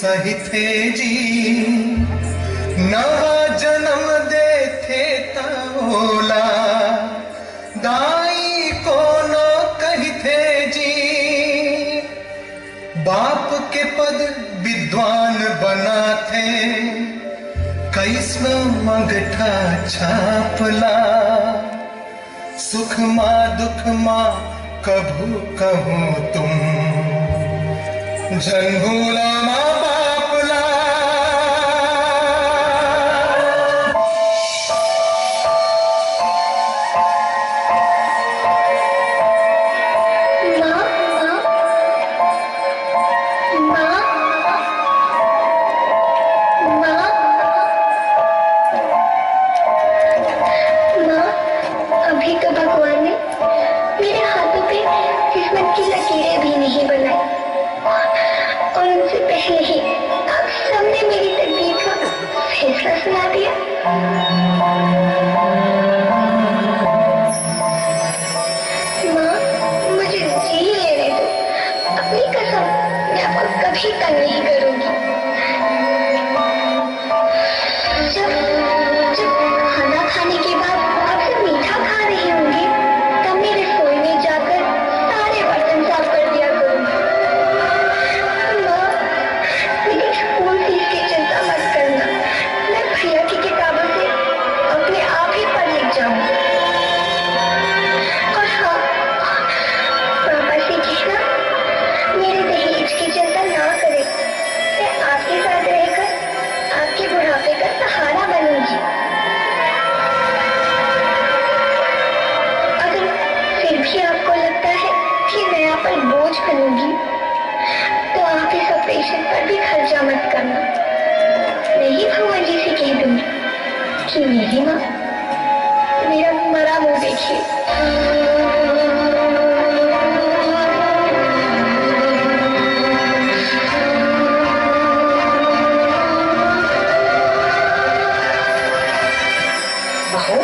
सही थे जी, नवा जन्म दे थे तोला, दाई को नो कही थे जी, बाप के पद विद्वान बना थे, कैस्म मंगठा छापला, सुख माँ दुख माँ कभू कहूँ तुम, जन भूला माँ बापला। अभी तो भगवान ने मेरे हाथों पे किस्मत की लकीरें भी नहीं बनाई, और उनसे पहले ही आप सबने मेरी तकदीर का फैसला सुना दिया। माँ, मुझे जी लेने दो, अपनी कसम मैं आपको कभी तंग नहीं करूंगी। जब खाना खाने के बाद आप सब मीठा खा रही होंगी, तब मैं रसोई में जाकर सारे बर्तन साफ कर दिया करूंगी। माँ, लेकिन स्कूल फीस की चिंता मत करना, मैं भैया की किताबों से अपने आप ही पढ़ लिख जाऊंगी। और हाँ, पापा से कहना मेरे दहेज की चिंता ना करें, मैं आपके साथ रहकर आपके बुढ़ापे का सहारा बनूंगी। अगर फिर भी आपको लगता है कि मैं आप पर बोझ बनूंगी, तो आप इस ऑपरेशन पर भी खर्चा मत करना। मैं ही भगवान जी से कह दूंगी कि मेरी माँ मेरा मरा मुंह देखिए। बहू,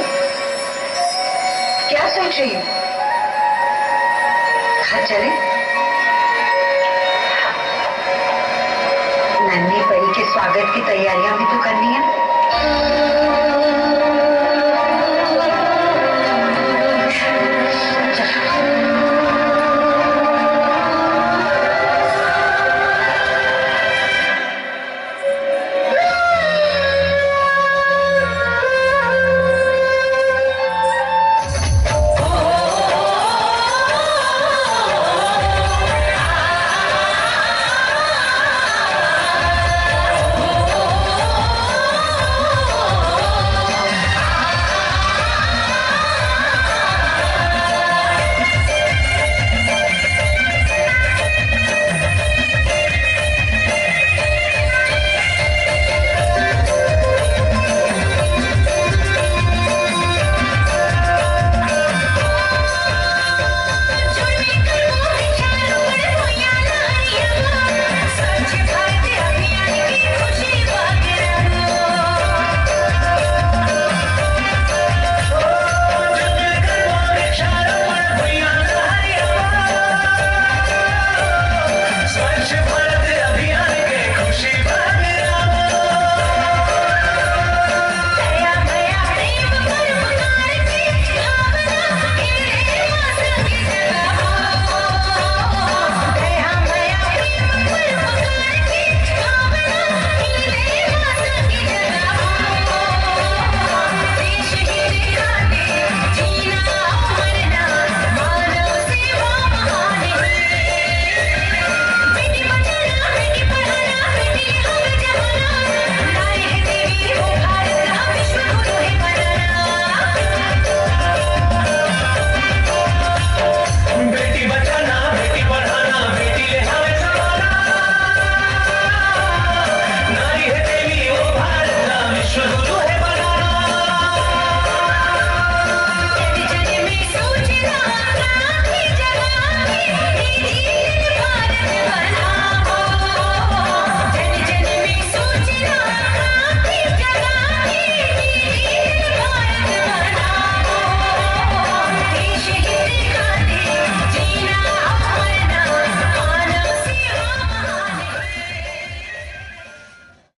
क्या सोच रही हो? घर चले? नन्ही परी के स्वागत की तैयारियां भी तो करनी है।